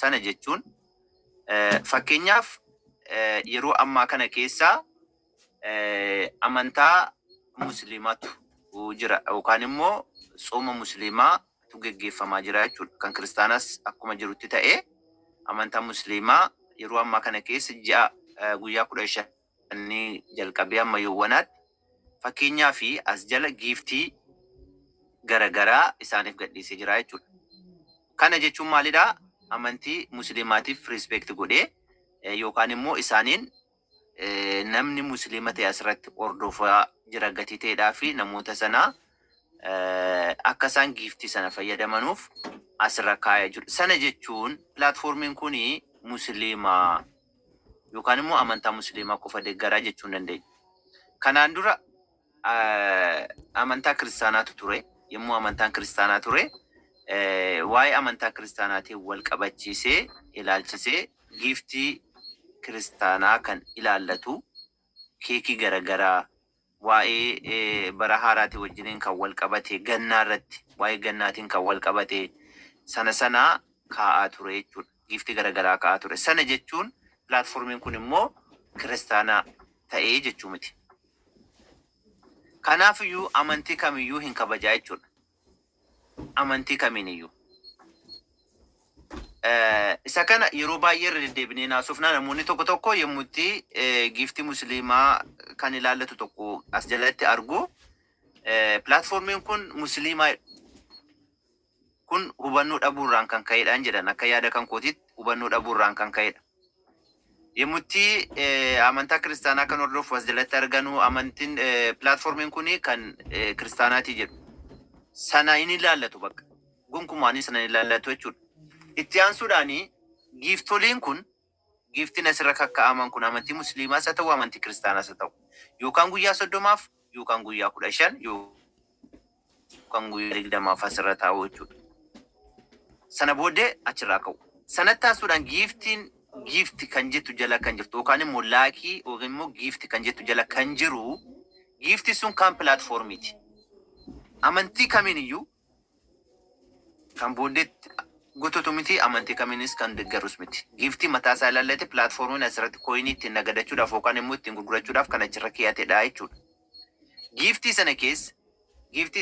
Sana jechuun fakkeenyaaf yeroo ammaa kana keessaa amantaa musliimaatu jira yookaan immoo tsooma musliimaatu geggeeffamaa jira jechuudha. Kan kiristaanas akkuma jirutti ta'ee amantaa musliimaa yeroo ammaa kana keessa guyyaa 15 jalqabee amma yoowwanaatti fakkeenyaa fi as jala giiftii garagaraa isaaniif gadhiisee jira jechuudha. Kana jechuun maalidhaa? Amantii musliimaatiif respect godhee yookaan immoo isaaniin namni musliima ta'e asirratti hordofaa jira gatii ta'edhaa fi namoota sanaa akka isaan giiftii sana fayyadamanuuf asirra kaa'ee jiru. Sana jechuun pilaatfoormiin kun musliimaa yookaan immoo amantaa musliimaa qofa deeggaraa jechuu hin dandeenya. Kanaan dura amantaa kiristaanaatu ture. Yommuu amantaan kiristaanaa ture waa'ee amantaa kiristaanaatiin wal qabachiisee ilaalchisee giiftii kiristaanaa kan ilaallatu keekii garagaraa waa'ee bara haaraatii wajjiniin kan wal qabate gannaa irratti waa'ee gannaatiin kan wal qabate sana kaa'aa ture jechuudha. Giiftii garagaraa kaa'aa ture. Sana jechuun pilaatfoormiin kun immoo kiristaanaa ta'ee jechuu miti. Kanaafiyyuu amantii kamiyyuu hin kabajaa jechuudha. Amantii kamiiniyyuu. Isa kana yeroo baay'ee irra deddeebinee naasofnaa namoonni tokko yommutti giiftii musliimaa kan ilaallatu tokko as jalatti argu pilaatfoormiin kun musliimaa kun hubannoo dhabuurraan kan ka'edhaan jedhan akka yaada kan kootitti hubannoo dhabuurraan kan ka'edha. Yommutti amantaa kiristaanaa kan hordofu as jalatti arganu amantiin pilaatfoormiin kun kan kiristaanaatii jedhu. Sana hin ilaallatu bakka. Gonkumaanii sana hin ilaallatu jechuudha. Itti aansuudhaanii giiftoliin kun giiftiin asirra kakka'aman kun amantii musliimaas haa ta'u amantii kiristaanaas haa ta'u yookaan guyyaa 30 yookaan guyyaa 15 yookaan guyyaa 20 asirra taa'u jechuudha. Sana booddee achirraa ka'u. Sanatti aansuudhaan giifti kan jettu jala kan jirtu yookaan immoo laakii yookaan immoo giifti kan jettu jala kan jiru giifti sun kan pilaatfoormiiti. Amantii kamiiniyyuu kan booddeetti gototu miti amantii kamiinis kan deeggarus miti. Giiftii mataa isaa ilaallate pilaatfoormiin asirratti kooyinii ittiin nagadachuudhaaf yookaan immoo ittiin gurgurachuudhaaf kan achirra keeyyateedha jechuudha. Giiftii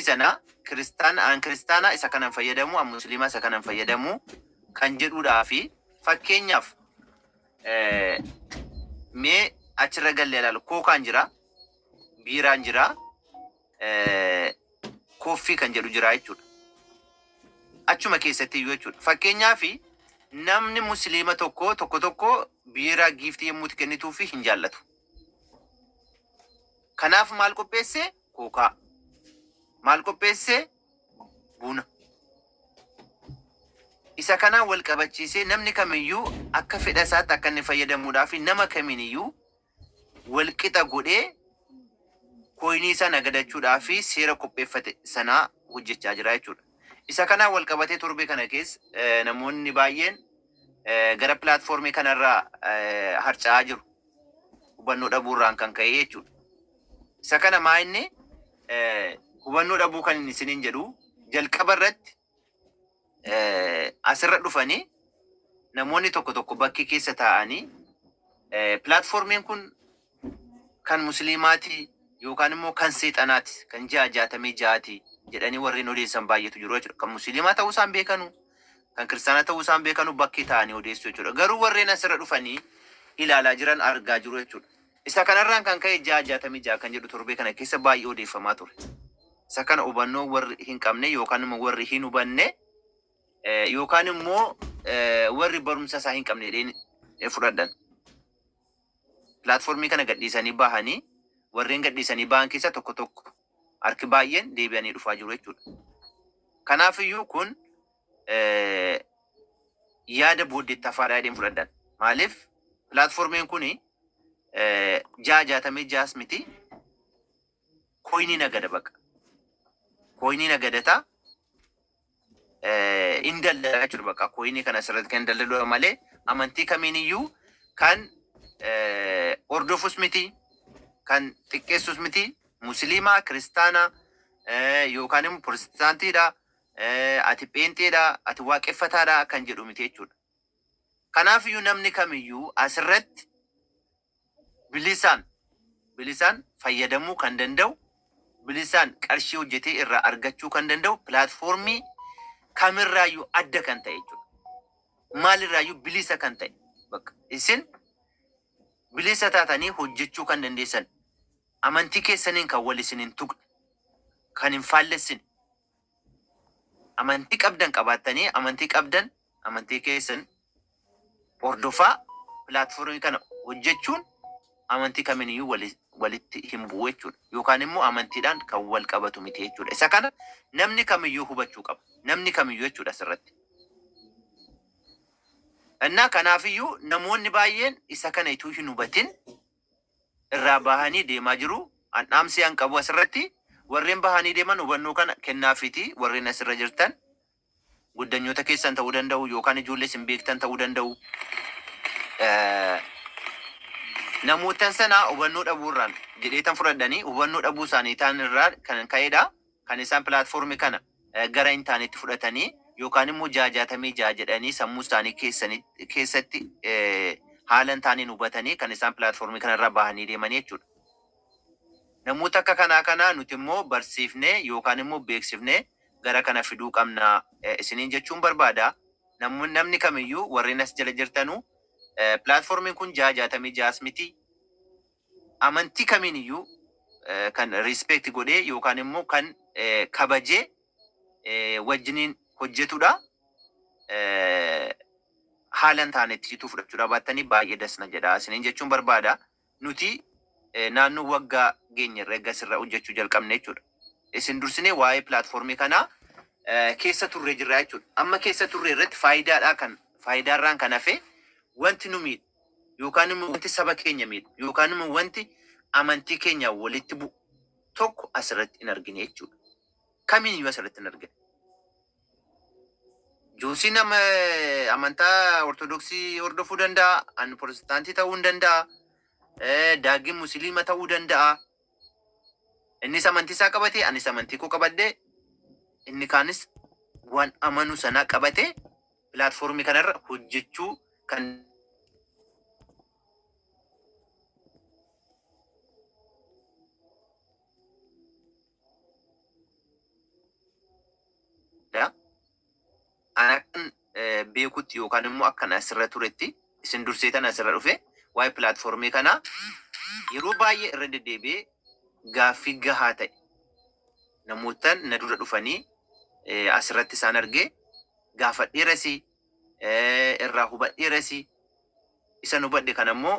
sana kiristaana isa kanan fayyadamu musliimaa isa kanan fayyadamu kan jedhuudhaa fi fakkeenyaaf mee achirra galle ilaalu kookaan jira, biiraan jira, kooffii kan jedhu jira jechuudha. Achuma keessatti iyyuu jechuudha. Fakkeenyaaf namni musliima tokko biiraa giiftii yommuu kennituu fi hin jaallatu. Kanaaf maal qopheesse? Kookaa. Maal qopheesse? Buna. Isa kanaan wal qabachiisee namni kamiyyuu akka fedha isaatti akka inni fayyadamuudhaa fi nama kamiiniyyuu wal qixa godhee kooyinii isaa nagadachuudhaa fi seera qopheeffate sanaa hojjechaa jira jechuudha. Isa kanaan wal qabatee torbee kana keessa namoonni baay'een gara pilaatfoormii kanarraa harca'aa jiru. Hubannoo dhabuurraan kan ka'e jechuudha. Isa kana maa inni hubannoo dhabuu kan inni isiniin jedhu jalqaba irratti asirra dhufanii namoonni tokko bakki keessa taa'anii pilaatfoormiin kun kan musliimaati yookaan immoo kan seexanaati kan 666 jedhanii warreen odeessan baay'eetu jiru jechuudha. Kan musliimaa ta'uu isaan beekanu, kan kiristaanaa ta'uu isaan beekanu bakki taa'anii odeessu jechuudha. Garuu warreen asirra dhufanii ilaalaa jiran argaa jiru jechuudha. Isa kanarraan kan ka'e 666 kan jedhu torbee kana keessa baay'ee odeeffamaa ture. Isa kana hubannoo warri hin qabne yookaan immoo warri hin hubanne yookaan immoo warri barumsa isaa hin qabne fudhadhan. Pilaatfoormii kana gadhiisanii bahanii warreen gadhiisanii bahan keessa tokko harki baay'een deebi'anii dhufaa jiru jechuudha. Kanaafiyyuu kun yaada booddeetti afaaraa yaadeen fudhadhan. Maaliif pilaatfoormiin kun 666 miti kooyinii nagada baqa. Kooyinii nagadataa in daldala jechuudha baqa. Kooyinii kana asirratti kan daldalu malee amantii kamiiniyyuu kan hordofus miti, kan xiqqeessus miti, musliimaa, kiristaanaa yookaan immoo pirotestaantiidha, ati pheenxeedha, ati waaqeffataadha kan jedhu miti jechuudha. Kanaafiyyuu namni kamiyyuu asirratti bilisaan fayyadamuu kan danda'u, bilisaan qarshii hojjetee irraa argachuu kan danda'u pilaatfoormii kamirraayyuu adda kan ta'e jechuudha. Maalirraayyuu bilisa kan ta'e. Bakka isin bilisa taatanii hojjechuu kan dandeessan, amantii keessaniin kan wal isin hin tuqne, kan hin faallessine, amantii qabdan qabaattanii amantii keessan hordofaa pilaatfoormii kana hojjechuun amantii kamiiniyyuu walitti hin bu'u jechuudha. Yookaan immoo amantiidhaan kan wal qabatu miti jechuudha. Isa kana namni kamiyyuu hubachuu qaba. Namni kamiyyuu jechuudha asirratti. Innaa kanaafiyyuu namoonni baay'een isa kana ituu hin hubatin irraa bahanii deemaa jiru. Dhaamsi an qabu asirratti warreen bahanii deeman hubannoo kana kennaafiti. Warreen asirra jirtan guddanyoota keessan ta'uu danda'u yookaan ijoollee isin beektan ta'uu danda'u. Namootan sana hubannoo dhabuurraan jedheetan fudhadhanii hubannoo dhabuu isaanii ta'an irraa kan ka'edha. Kan isaan pilaatfoormii kana gara intaanitti fudhatanii yookaan immoo jaajatamee jedhanii sammuu isaanii keessatti haala taaniin hubatanii kan isaan pilaatfoormii kanarraa bahanii deemanii jechuudha. Namoota akka kanaa nuti immoo barsiifnee yookaan immoo beeksifnee gara kana fiduu qabna isiniin jechuun barbaada. Namni kamiyyuu warreen as jala jirtanuu pilaatfoormiin kun jaajatamee miti. Amantii kamiiniyyuu kan riispeekti godhee yookaan immoo kan kabajee wajjiniin hojjetudha. Haala taanetti fudhachuudha baattanii baay'ee dasna jedha isiniin jechuun barbaada. Nuti naannoo waggaa geenyarra eeggasirra hojjechuu jalqabne jechuudha. Isin dursinee waa'ee pilaatfoormii kanaa keessa turree jirra jechuudha. Amma keessa turree irratti faayidaarraan kan hafe wanti nu miidhu yookaan immoo wanti saba keenya miidhu yookaan immoo wanti amantii keenya walitti bu'u tokko asirratti hin argine jechuudha. Kamiiniyyuu asirratti hin argine. Joosiin amantaa ortodoksii hordofuu danda'a, ani pirotestaantii ta'uu hin danda'a, daagin musliima ta'uu danda'a. Innis amantii isaa qabatee, anis amantii koo qabadhee, inni kaanis waan amanu sanaa qabatee pilaatfoormii kanarra hojjechuu kan akan beekutti yookaan immoo akkan asirra turetti isin durseetan asirra dhufe waa'ee pilaatfoormii kanaa yeroo baay'ee irra deddeebi'ee gaaffii gahaa ta'e namootaan na dura dhufanii asirratti isaan argee gaafadheerasi irraa hubadheerasi isan hubadhe kan ammoo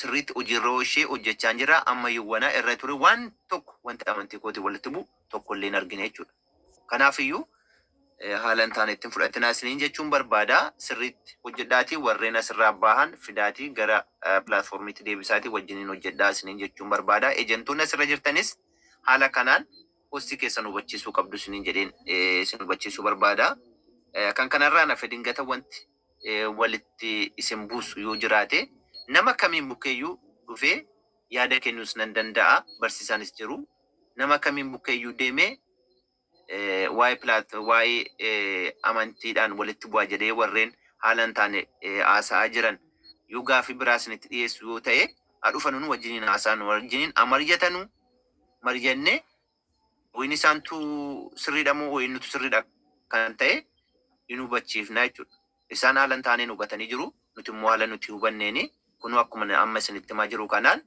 sirriitti hojiirra ishee hojjechaa jira ammayyuuwwana irra ture waan tokko wanta amantii kootii walitti bu'u tokkollee hin argine jechuudha. Kanaafiyyuu haalan taane ittiin fudhatinaa isiniin jechuun barbaada. Sirriitti hojjedhaatii warreen asirraa bahan fidaatii gara pilaatfoormiitti deebisaatii wajjiniin hojjedhaa isiniin jechuun barbaada. Ejentoonni asirra jirtanis haala kanaan hostii keessan hubachiisuu qabdu isiniin jedheen isin hubachiisuu barbaada. Kan kanarraa nafe dingata wanti walitti isin buusu yoo jiraate nama kamiin bukkeeyyuu dhufee yaada kennuus nan danda'a. Barsiisaanis jiru. Nama kamiin bukkeeyyuu deemee waa'ee amantiidhaan walitti bu'aa jedhee warreen haalan taane haasa'aa jiran yoo gaaffii biraa isinitti dhiyeessu yoo ta'e dhufan wajjiniin haasa'an wajjiniin mari'annee wayin isaantu sirriidha moo wayin nutu sirriidha kan ta'e hin hubachiifna jechuudha. Isaan haalan taaneen hubatanii jiru. Nuti immoo haala nuti hubanneeni kun akkuma amma isinitti himaa jiru kanaan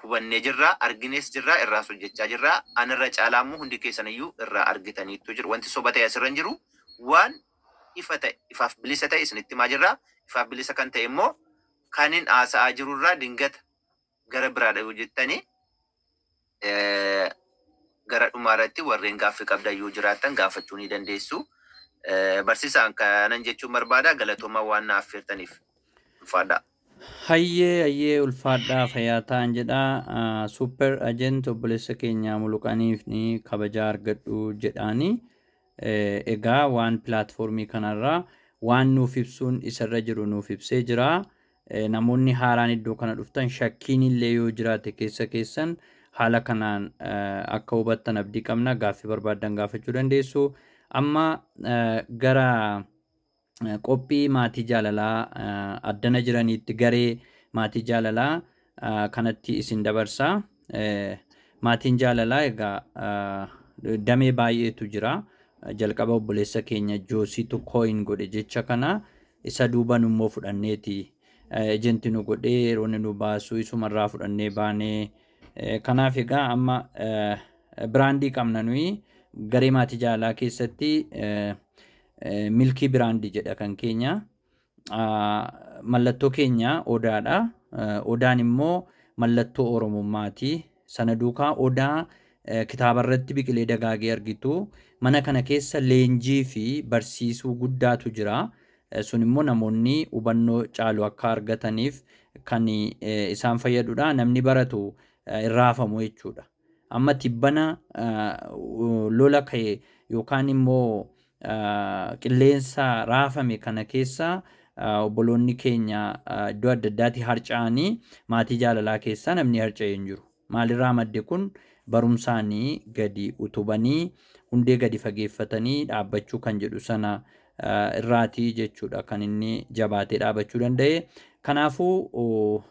hubannee jirra, arginees jirra, irraas hojjechaa jirra. Anirra caalaa immoo hundi keessaniyyuu irraa argitaniitu jiru. Wanti soba ta'e asirra hin jiru. Waan ifa ta'e, ifaaf bilisa ta'e isinitti himaa jirra. Ifaaf bilisa kan ta'e immoo kan hin haasa'aa jirurraa dingata gara biraadha yoo jettanii gara dhumaarratti warreen gaaffii qabdan yoo jiraattan gaafachuu ni dandeessu. Barsiisaan kanan jechuun barbaada. Galatooma waan na affeertaniif ulfaadha. Hayyee ulfaadhaa fayyaa ta'an jedha. Super agent obboleessa keenya muluqaniif ni kabajaa argadhu jedhaani. Egaa waan pilaatfoormii kanarraa waan nuuf ibsuun isarra jiru nuuf ibsee jira. Namoonni haaraan iddoo kana dhuftan shakkiin illee yoo jiraate keessan haala kanaan akka hubattan abdii qabna. Gaaffii barbaaddan gaafachuu dandeessu. Amma gara qophii maatii jaalalaa addana jiraniitti garee maatii jaalalaa kanatti isin dabarsaa. Maatiin jaalalaa egaa damee baay'eetu jira. Jalqaba obboleessa keenya Joosiitu kooyin godhe jecha kana isa duuban immoo fudhanneeti ejenti nu godhee yeroo inni nu baasu isumarraa fudhannee baanee kanaaf egaa amma biraandii qabna nuyi garee maatii jaalalaa keessatti milkii biraandii jedha kan keenya. Mallattoo keenya odaadha. Odaan immoo mallattoo oromummaati. Sana duukaa odaa kitaaba irratti biqilee dagaagee argitu. Mana kana keessa leenjii fi barsiisuu guddaatu jira. Sun immoo namoonni hubannoo caalu akka argataniif kan isaan fayyadudha. Namni baratu irraafamu jechuudha. Amma tibbana lola ka'e yookaan immoo qilleensa raafame kana keessa obboloonni keenya iddoo adda addaatti harca'anii maatii jaalalaa keessaa namni harca'ee hin jiru. Maalirraa madde kun barumsaanii gadi utubanii hundee gadi fageeffatanii dhaabbachuu kan jedhu sana irraatii jechuudha kan inni jabaatee dhaabachuu danda'e. Kanaafuu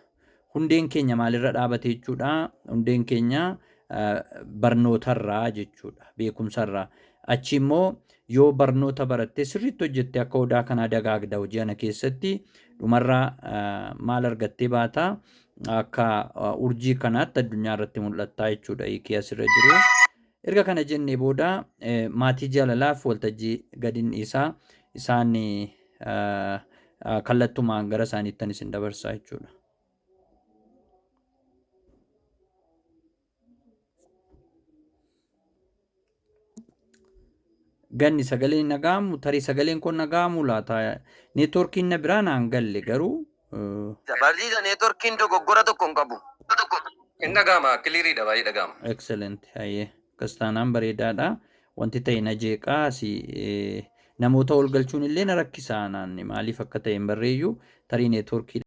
hundeen keenya maalirra dhaabate jechuudha. Hundeen keenya barnootarraa jechuudha, beekumsarraa. Achi immoo yoo barnoota barattee sirriitti hojjettee akka odaa kanaa dagaagda hojii ana keessatti dhumarraa maal argattee baata akka urjii kanaatti addunyaa irratti mul'attaa jechuudha hiikii asirra jiru. Erga kana jennee booda maatii jaalalaaf waltajjii gadin isaa isaan kallattumaan gara isaaniittan isin dabarsaa jechuudha. Ganni sagaleen nagaamu tarii sagaleen kun nagaamu laata neetworkiin na biraan aan galle garuu Barsiisa neetworkiin dogoggora tokko hin qabu. Hin dhaga'ama, kiliiriidha, baay'ee dhaga'ama. excellent hayyee kastaanaan bareedaadha. Wanti ta'e na jeeqaa si namoota ol galchuun illee na rakkisaa naanni maaliif akka ta'e hin barreeyyu tarii neetworkii